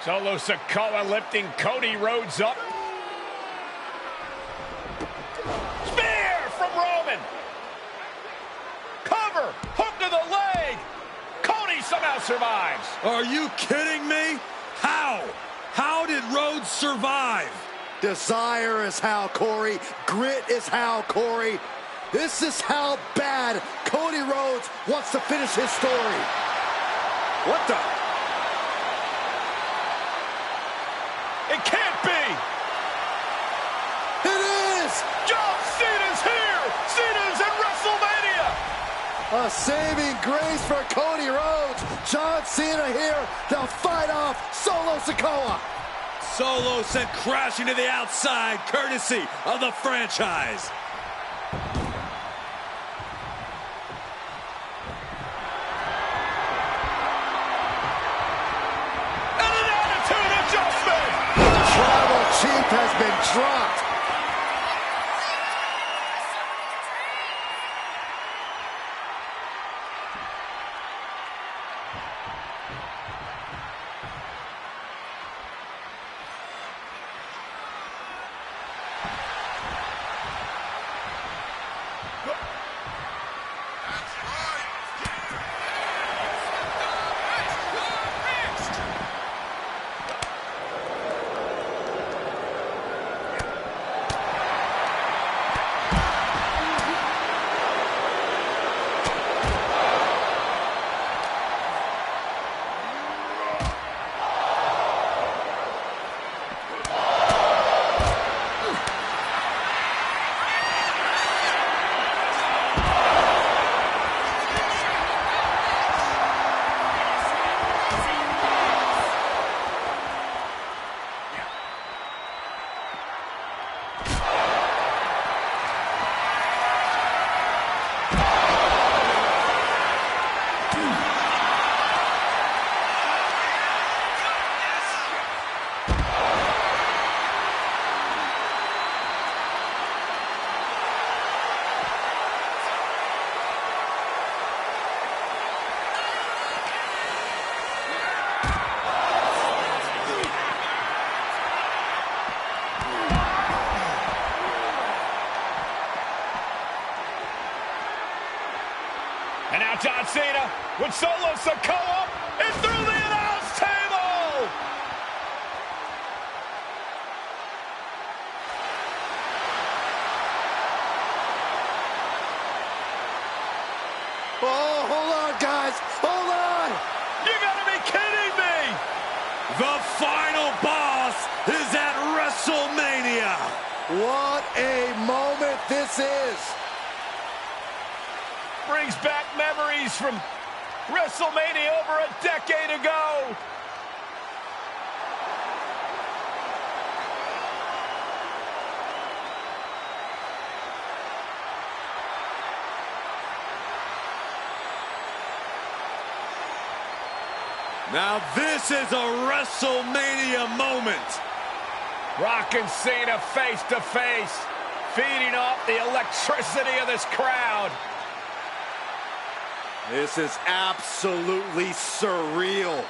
Solo Sikoa lifting Cody Rhodes up. Spear from Roman. Cover, hook to the leg. Cody somehow survives. Are you kidding me? How? How did Rhodes survive? Desire is how, Corey. Grit is how, Corey. This is how bad Cody Rhodes wants to finish his story. What the? It can't be! It is! John Cena's here! Cena's in WrestleMania! A saving grace for Cody Rhodes. John Cena here to fight off Solo Sikoa. Solo sent crashing to the outside, courtesy of the franchise. Chief has been dropped. And now John Cena with Solo Sikoa is through the announce table! Oh, hold on, guys. Hold on. You gotta be kidding me! The final boss is at WrestleMania. What a moment this is. Brings back memories from WrestleMania over a decade ago. Now this is a WrestleMania moment. Rock and Cena face to face, feeding off the electricity of this crowd. This is absolutely surreal.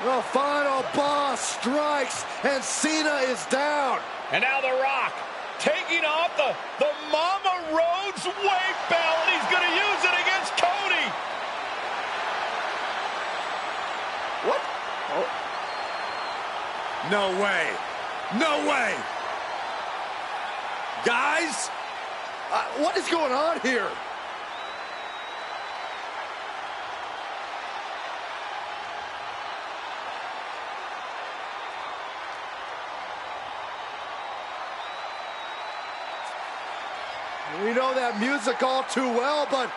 The final boss strikes, and Cena is down. And now The Rock taking off the Mama Rhodes weight belt, and he's going to use it against Cody. What? Oh. No way. No way. Guys? What is going on here? We know that music all too well, but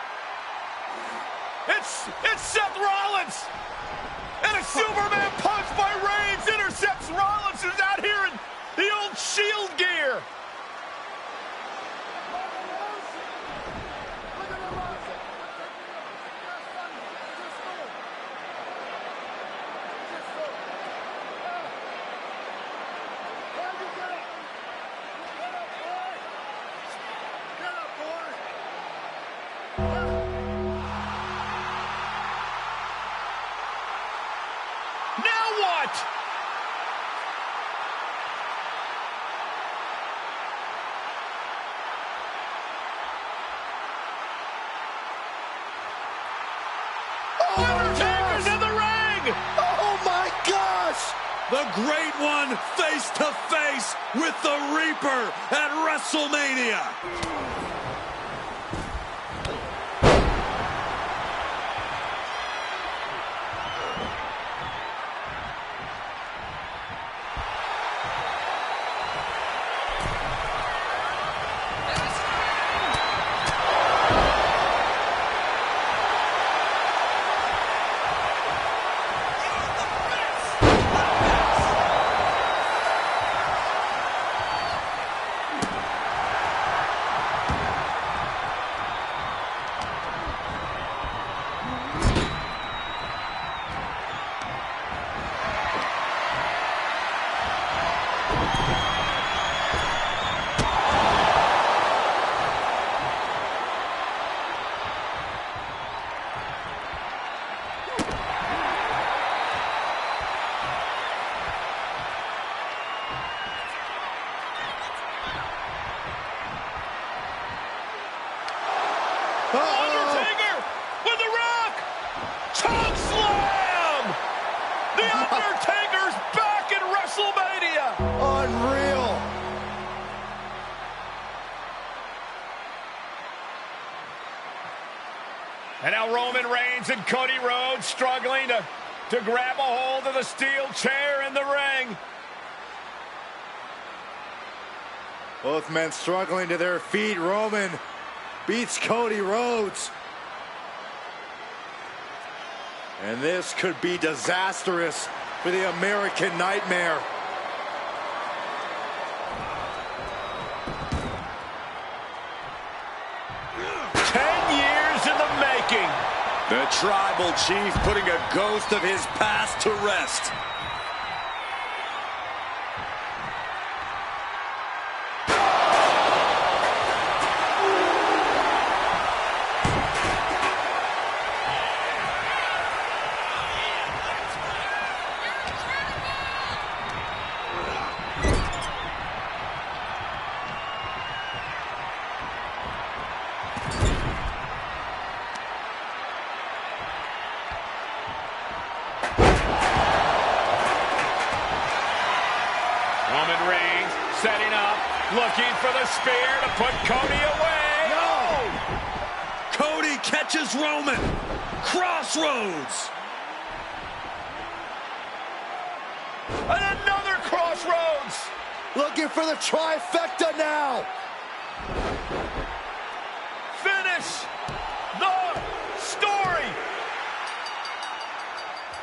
it's Seth Rollins, and a Superman punch by Reigns intercepts Rollins, who's out here in the old Shield gear. Undertaker's in the ring! Oh my gosh! The Great One face to face with the Reaper at WrestleMania. Undertaker with the Rock! Choke slam! The Undertaker's back in WrestleMania! Unreal! And now Roman Reigns and Cody Rhodes struggling to grab a hold of the steel chair in the ring. Both men struggling to their feet. Roman beats Cody Rhodes. And this could be disastrous for the American Nightmare. The Tribal Chief putting a ghost of his past to rest. Roman Reigns setting up, looking for the spear to put Cody away. No! Cody catches Roman. Crossroads. And another crossroads. looking for the trifecta now. Finish the story.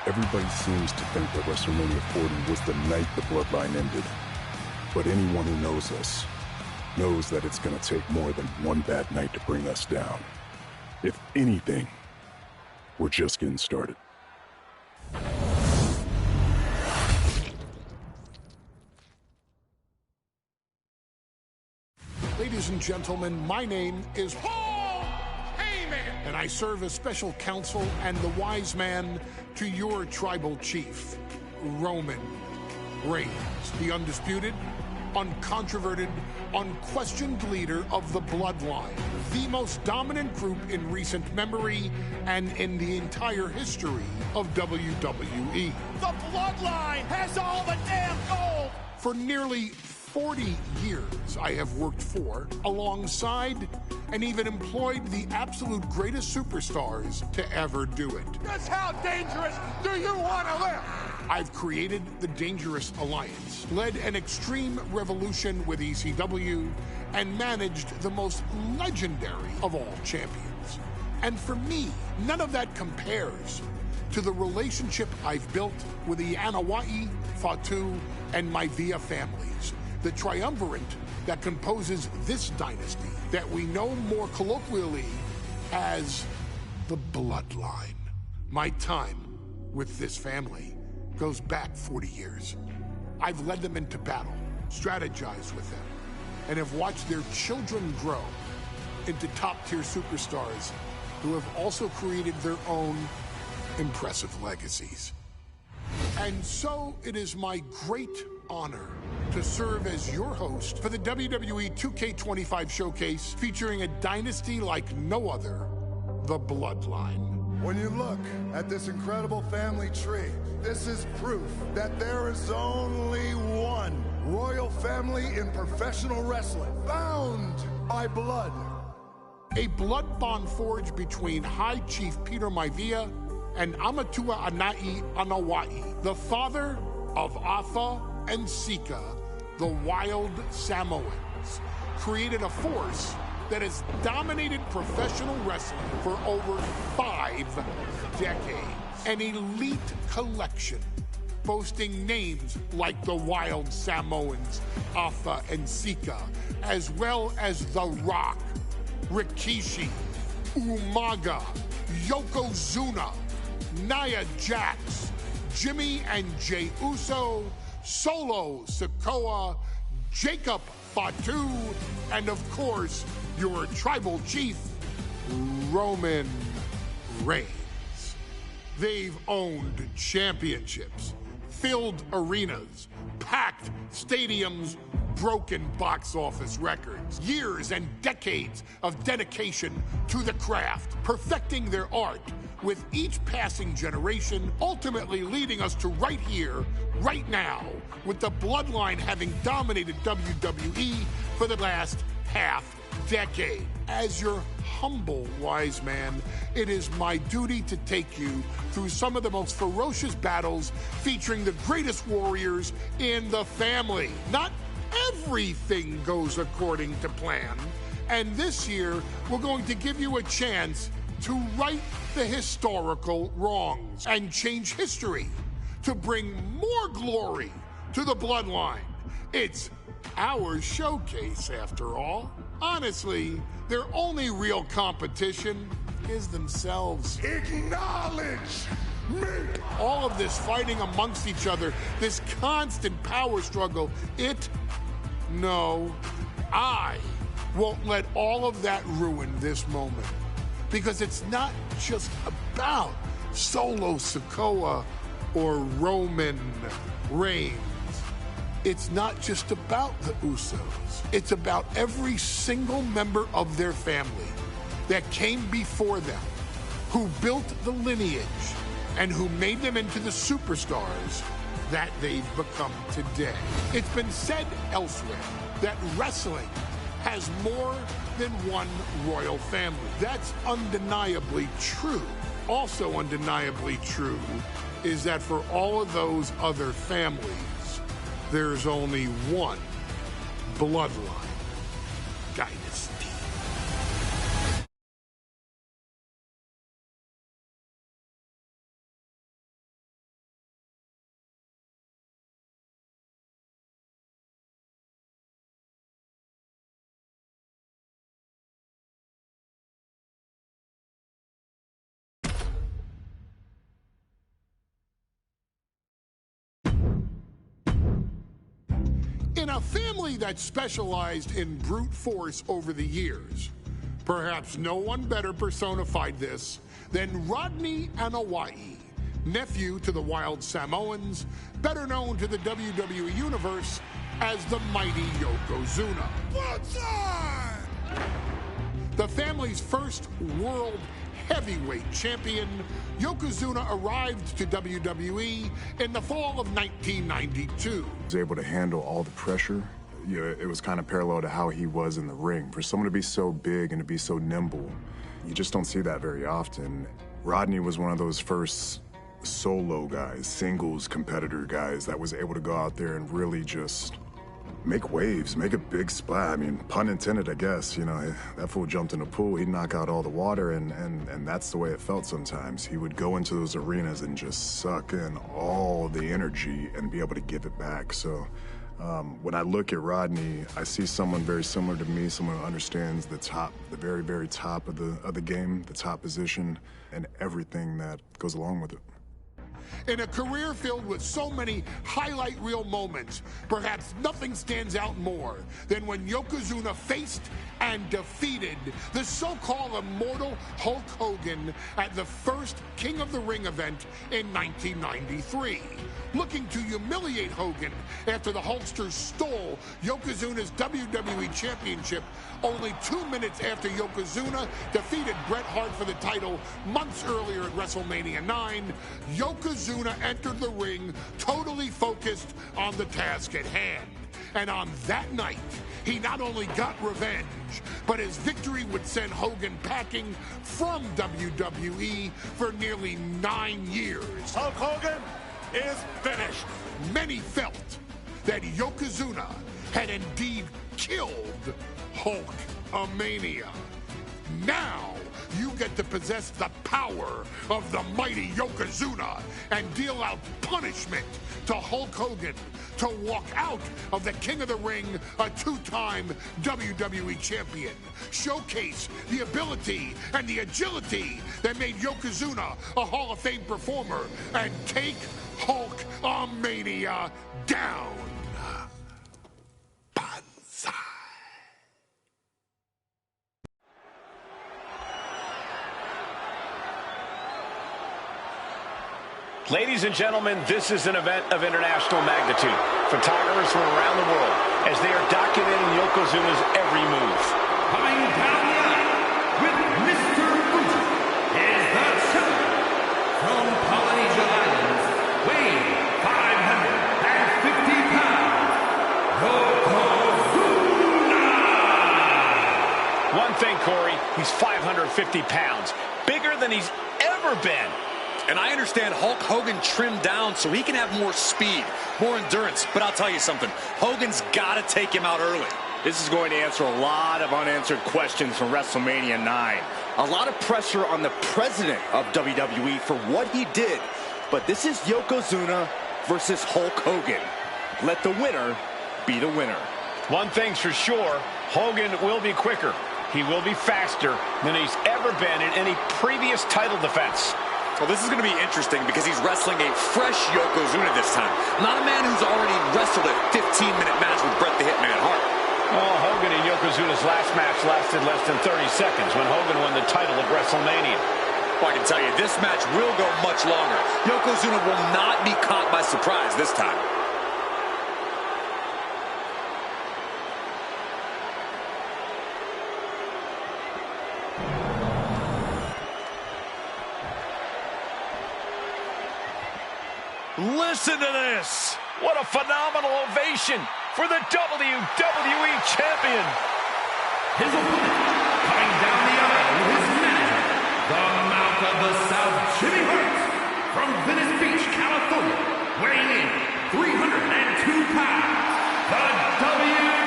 Everybody seems to think that WrestleMania 40 was the night the bloodline ended. But anyone who knows us knows that it's going to take more than one bad night to bring us down. If anything, we're just getting started. Ladies and gentlemen, my name is Paul Heyman, and I serve as special counsel and the wise man to your tribal chief, Roman Reigns, the undisputed, uncontroverted, unquestioned leader of the Bloodline, the most dominant group in recent memory and in the entire history of WWE. The Bloodline has all the damn gold. For nearly 40 years, I have worked for, alongside, and even employed the absolute greatest superstars to ever do it. Just how dangerous do you want to live? I've created the Dangerous Alliance, led an extreme revolution with ECW, and managed the most legendary of all champions. And for me, none of that compares to the relationship I've built with the Anoa'i, Fatu, and Maivia families, the triumvirate that composes this dynasty that we know more colloquially as the Bloodline. My time with this family goes back 40 years. I've led them into battle, strategized with them, and have watched their children grow into top-tier superstars who have also created their own impressive legacies. And so it is my great honor to serve as your host for the WWE 2K25 showcase featuring a dynasty like no other, the Bloodline. When you look at this incredible family tree, this is proof that there is only one royal family in professional wrestling, bound by blood. A blood bond forged between High Chief Peter Maivia and Amatua Anai Anoa'i, the father of Afa and Sika, the wild Samoans, created a force that has dominated professional wrestling for over 5 decades. An elite collection boasting names like the Wild Samoans, Afa and Sika, as well as The Rock, Rikishi, Umaga, Yokozuna, Nia Jax, Jimmy and Jey Uso, Solo Sikoa, Jacob Fatu, and of course, your tribal chief, Roman Reigns. They've owned championships, filled arenas, packed stadiums, broken box office records, years and decades of dedication to the craft, perfecting their art with each passing generation, ultimately leading us to right here, right now, with the Bloodline having dominated WWE for the last half-decade. As your humble wise man, it is my duty to take you through some of the most ferocious battles featuring the greatest warriors in the family. Not everything goes according to plan, and this year we're going to give you a chance to right the historical wrongs and change history to bring more glory to the Bloodline. It's our showcase, after all. Honestly, their only real competition is themselves. Acknowledge me! All of this fighting amongst each other, this constant power struggle, I won't let all of that ruin this moment. Because it's not just about Solo Sikoa or Roman Reigns. It's not just about the Usos. It's about every single member of their family that came before them, who built the lineage and who made them into the superstars that they've become today. It's been said elsewhere that wrestling has more than one royal family. That's undeniably true. Also undeniably true is that for all of those other families, there's only one Bloodline Dynasty. In a family that specialized in brute force over the years, perhaps no one better personified this than Rodney Anoa'i, nephew to the Wild Samoans, better known to the WWE Universe as the mighty Yokozuna. The family's first world heavyweight champion, Yokozuna arrived to WWE in the fall of 1992. He was able to handle all the pressure. You know, it was kind of parallel to how he was in the ring. For someone to be so big and to be so nimble, you just don't see that very often. Rodney was one of those first solo guys, singles competitor guys that was able to go out there and really just make waves, make a big splash. I mean, pun intended, I guess. You know, that fool jumped in the pool, he'd knock out all the water, and that's the way it felt sometimes. He would go into those arenas and just suck in all the energy and be able to give it back. So when I look at Rodney, I see someone very similar to me, someone who understands the top, the very, very top of the game, the top position, and everything that goes along with it. In a career filled with so many highlight reel moments, perhaps nothing stands out more than when Yokozuna faced and defeated the so-called immortal Hulk Hogan at the first King of the Ring event in 1993. Looking to humiliate Hogan after the Hulkster stole Yokozuna's WWE Championship only 2 minutes after Yokozuna defeated Bret Hart for the title months earlier at WrestleMania 9, Yokozuna entered the ring totally focused on the task at hand. And on that night, he not only got revenge, but his victory would send Hogan packing from WWE for nearly 9 years. Hulk Hogan is finished. Many felt that Yokozuna had indeed killed Hulkamania. Now, you get to possess the power of the mighty Yokozuna and deal out punishment to Hulk Hogan to walk out of the King of the Ring, a two-time WWE champion. Showcase the ability and the agility that made Yokozuna a Hall of Fame performer and take Hulkamania down. Banzai. Ladies and gentlemen, this is an event of international magnitude. Photographers from around the world as they are documenting Yokozuna's every move. Coming down the aisle with Mr. Fuji is the champion from Polynesia Islands, weighing 550 pounds, Yokozuna! One thing, Corey, he's 550 pounds, bigger than he's ever been. And I understand Hulk Hogan trimmed down so he can have more speed, more endurance. But I'll tell you something, Hogan's got to take him out early. This is going to answer a lot of unanswered questions from WrestleMania 9. A lot of pressure on the president of WWE for what he did. But this is Yokozuna versus Hulk Hogan. Let the winner be the winner. One thing's for sure, Hogan will be quicker. He will be faster than he's ever been in any previous title defense. Well, this is going to be interesting because he's wrestling a fresh Yokozuna this time. Not a man who's already wrestled a 15-minute match with Bret the Hitman Hart. Well, Hogan and Yokozuna's last match lasted less than 30 seconds when Hogan won the title at WrestleMania. Well, I can tell you, this match will go much longer. Yokozuna will not be caught by surprise this time. Listen to this. What a phenomenal ovation for the WWE Champion. His opponent, coming down the aisle with his manager, the Mouth of the South, Jimmy Hart, from Venice Beach, California, weighing in 302 pounds, the WWE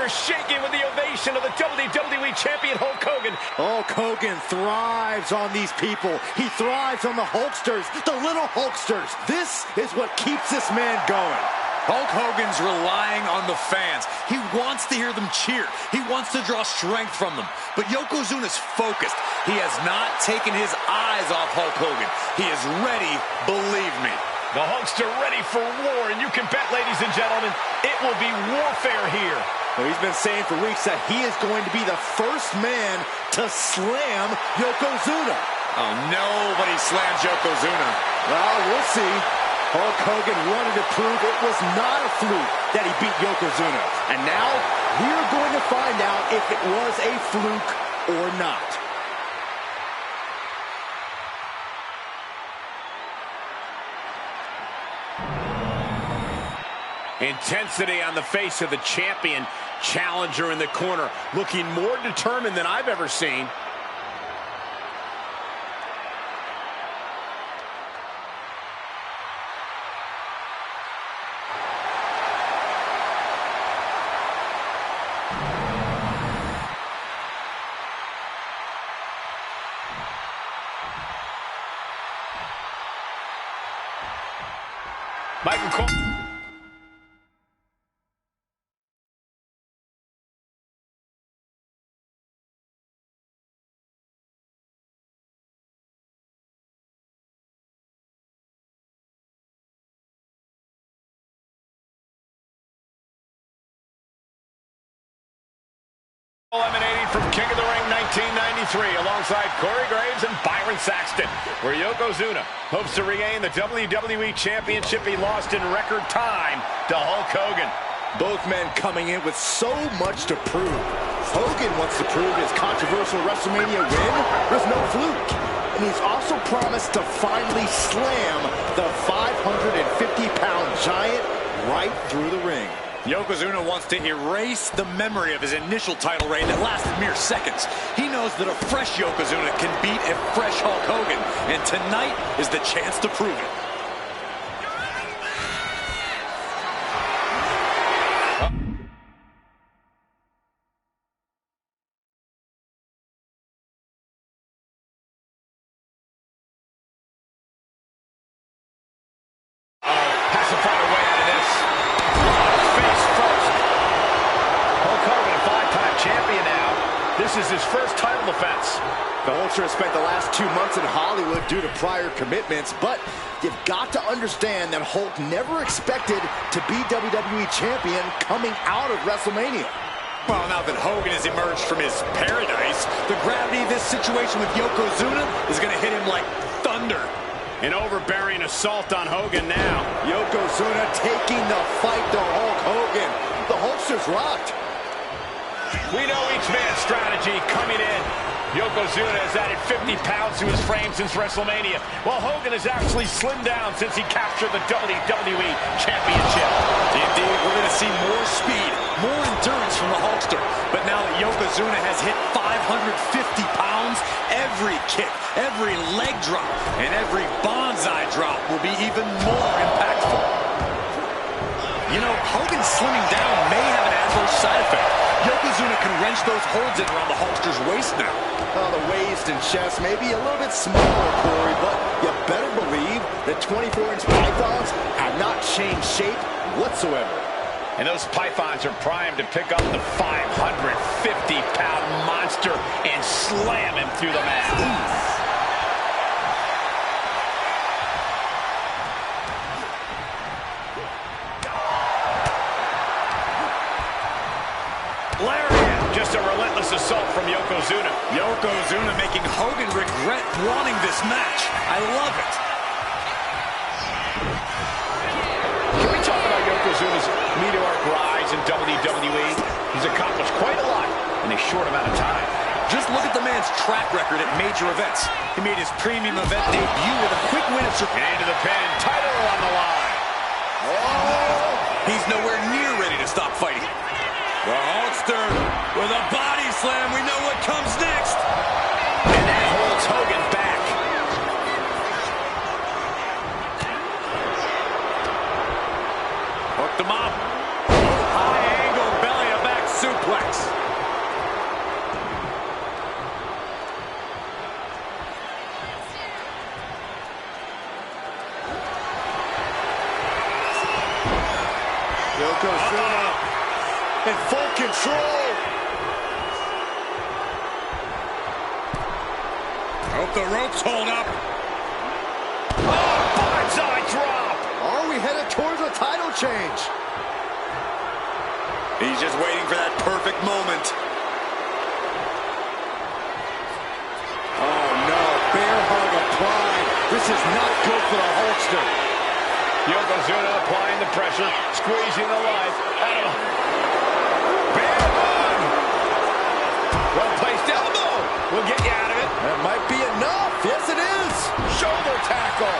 are shaking with the ovation of the WWE Champion Hulk Hogan. Hulk Hogan thrives on these people. He thrives on the Hulksters, the little Hulksters. This is what keeps this man going. Hulk Hogan's relying on the fans. He wants to hear them cheer. He wants to draw strength from them. But Yokozuna's focused. He has not taken his eyes off Hulk Hogan. He is ready, believe me. The Hulkster ready for war, and you can bet, ladies and gentlemen, it will be warfare here. Well, he's been saying for weeks that he is going to be the first man to slam Yokozuna. Oh, nobody slams Yokozuna. Well, we'll see. Hulk Hogan wanted to prove it was not a fluke that he beat Yokozuna. And now we're going to find out if it was a fluke or not. Intensity on the face of the champion. Challenger in the corner, looking more determined than I've ever seen. Michael Cole. Eliminating from King of the Ring 1993 alongside Corey Graves and Byron Saxton, where Yokozuna hopes to regain the WWE Championship he lost in record time to Hulk Hogan. Both men coming in with so much to prove. Hogan wants to prove his controversial WrestleMania win was no fluke. And he's also promised to finally slam the 550-pound giant right through the ring. Yokozuna wants to erase the memory of his initial title reign that lasted mere seconds. He knows that a fresh Yokozuna can beat a fresh Hulk Hogan, and tonight is the chance to prove it. Has to find a way out of this. Face first. Hulk Hogan, a five-time champion now. This is his first title defense. The Hulkster has spent the last 2 months in Hollywood due to prior commitments, but you've got to understand that Hulk never expected to be WWE Champion coming out of WrestleMania. Well, now that Hogan has emerged from his paradise, the gravity of this situation with Yokozuna is going to hit him like thunder. An overbearing assault on Hogan now. Yokozuna taking the fight to Hulk Hogan. The Hulkster's rocked. We know each man's strategy coming in. Yokozuna has added 50 pounds to his frame since WrestleMania, while Hogan has actually slimmed down since he captured the WWE Championship. Indeed, we're going to see more speed, more endurance from the Hulkster. But now that Yokozuna has hit 550 pounds, every kick, every leg drop, and every bonsai drop will be even more impactful. You know, Hogan slimming down may have an adverse side effect. Yokozuna can wrench those holds in around the Hulkster's waist now. Well, the waist and chest may be a little bit smaller, Corey, but you better believe the 24-inch pythons have not changed shape whatsoever. And those pythons are primed to pick up the 550-pound monster and slam him through the mat. Lariat, just a relentless assault from Yokozuna. Yokozuna making Hogan regret wanting this match. I love it. Can we talk about Yokozuna's meteoric rise in WWE? He's accomplished quite a lot in a short amount of time. Just look at the man's track record at major events. He made his premium event debut with a quick win at into the pin, title on the line. Oh! He's nowhere near ready to stop fighting. The Hulkster with a body slam. We know what comes next. And that holds Hogan back. Hooked him up. High angle belly to back suplex. max. Yokozuna in full control. Hope the ropes hold up. Oh, bonsai drop. Are we headed towards a title change? He's just waiting for that perfect moment. Oh no, bear hug applied. This is not good for the Hulkster. Yokozuna applying the pressure, squeezing the life out of him. Bear hug. Well-placed elbow will get you out of it. That might be enough. Yes, it is. Shoulder tackle.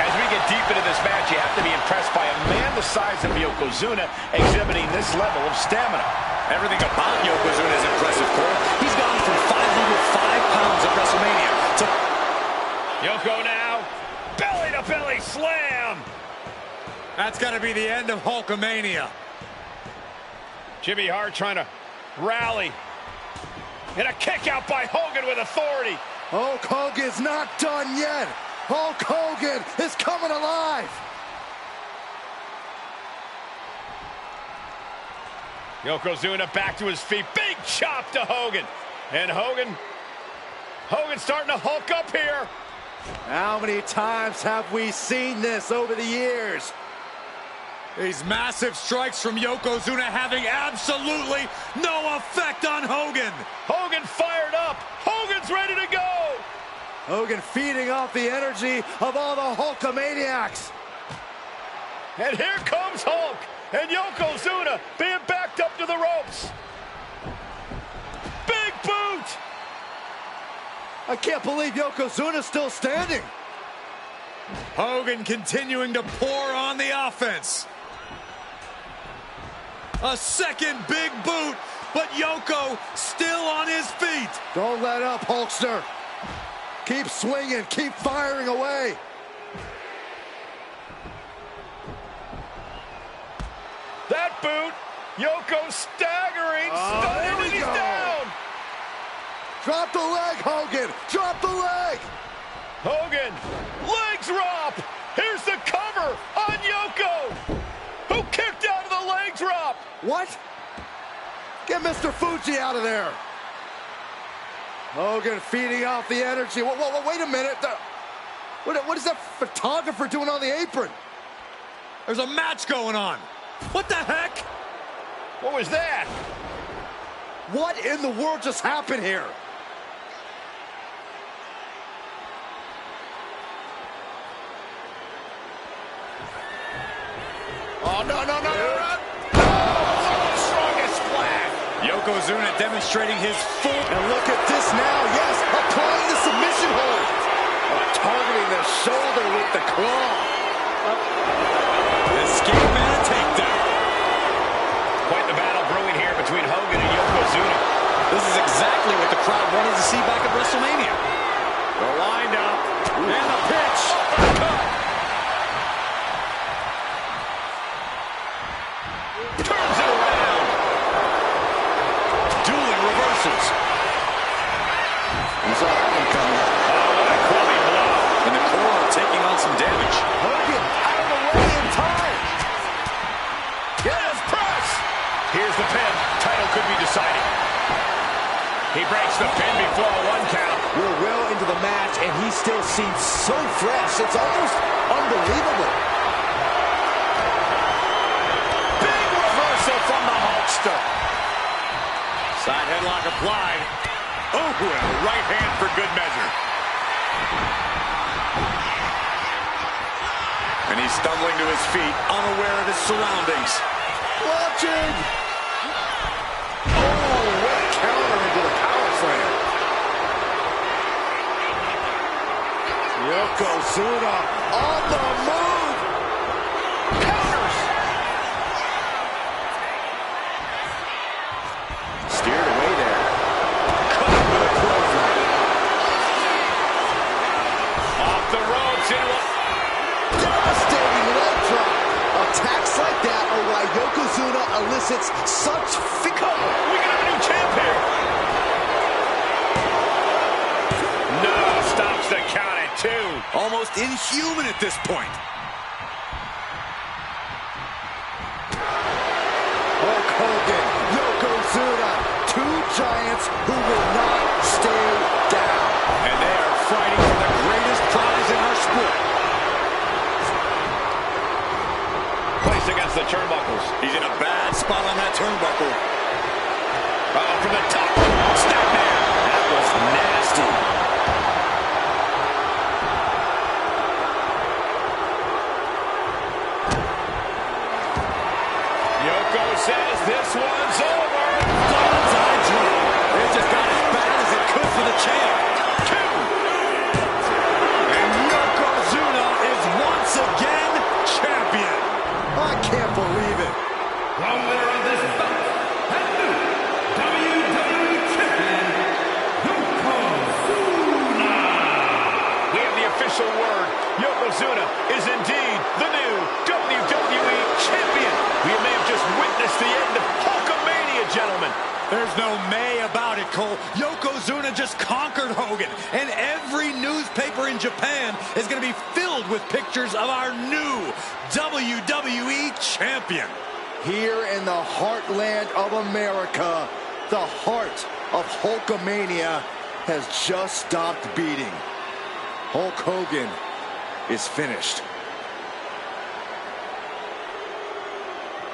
As we get deep into this match, you have to be impressed by a man the size of Yokozuna exhibiting this level of stamina. Everything about Yokozuna is impressive, Cole. He's gone from 505 pounds at WrestleMania to... Yoko now. Belly-to-belly slam. That's got to be the end of Hulkamania. Jimmy Hart trying to rally. And a kick out by Hogan with authority. Hulk Hogan's not done yet. Hulk Hogan is coming alive. Yokozuna back to his feet. Big chop to Hogan. And Hogan's starting to hulk up here. How many times have we seen this over the years? These massive strikes from Yokozuna having absolutely no effect on Hogan. Hogan fired up. Hogan's ready to go. Hogan feeding off the energy of all the Hulkamaniacs. And here comes Hulk. And Yokozuna being backed up to the ropes. Big boot. I can't believe Yokozuna's still standing. Hogan continuing to pour on the offense. A second big boot, but Yoko still on his feet. Don't let up, Hulkster. Keep swinging, keep firing away. That boot, Yoko staggering, stunning, and he's down. Drop the leg, Hogan. Drop the leg. Hogan, leg drop. Here's the cover on Yoko, who kicked out of the leg drop. What? Get Mr. Fuji out of there. Hogan feeding off the energy. Whoa, wait a minute. What is that photographer doing on the apron? There's a match going on. What the heck? What was that? What in the world just happened here? Oh, no. Strongest splash. Yokozuna demonstrating his full... And look at this now. Yes, applying the submission hold. Targeting the shoulder with the claw. Escape and a takedown. Quite the battle brewing here between Hogan and Yokozuna. This is exactly what the crowd wanted to see back at WrestleMania. The wind up and the pitch. Cut. Turns it around. Dueling reversals. He's all coming. Oh, what a quality blow. And the corner taking on some damage. Hogan out of the way in time. Yes, press. Here's the pin. Title could be decided. He breaks the pin before a 1 count. We're well into the match, and he still seems so fresh. It's almost unbelievable. Big reversal from the Hulkster. Side headlock applied. Oh, and a right hand for good measure. And he's stumbling to his feet, unaware of his surroundings. Watching. Oh, what a counter into the power slam. Yokozuna on the move. Counters. Steered away there. Cut with a clothesline. Off the ropes into a... Devastating leg drop. Attacks like that are why Yokozuna elicits elicits such We got a new champ here. No, stops the count at 2. almost inhuman at this point. Hulk Hogan, Yokozuna, two giants who will not stay down. And they are fighting for the greatest prize in our sport. Placed against the turnbuckles. He's in a bad spot on that turnbuckle. From the top. Snapman. That was nasty. Yoko says this one's over. God's eye drop. It just got as bad as it could for the champ. 2. And Yokozuna is once again champion. I can't believe it. The winner of this bout, and new WWE Champion, Yokozuna. We have the official word. Yokozuna is indeed the new WWE Champion. We may have just witnessed the end of Hulkamania, gentlemen. There's no may about it, Cole. Yokozuna just conquered Hogan, and every newspaper in Japan is going to be filled with pictures of our new WWE Champion. Here in the heartland of America, the heart of Hulkamania has just stopped beating. Hulk Hogan is finished.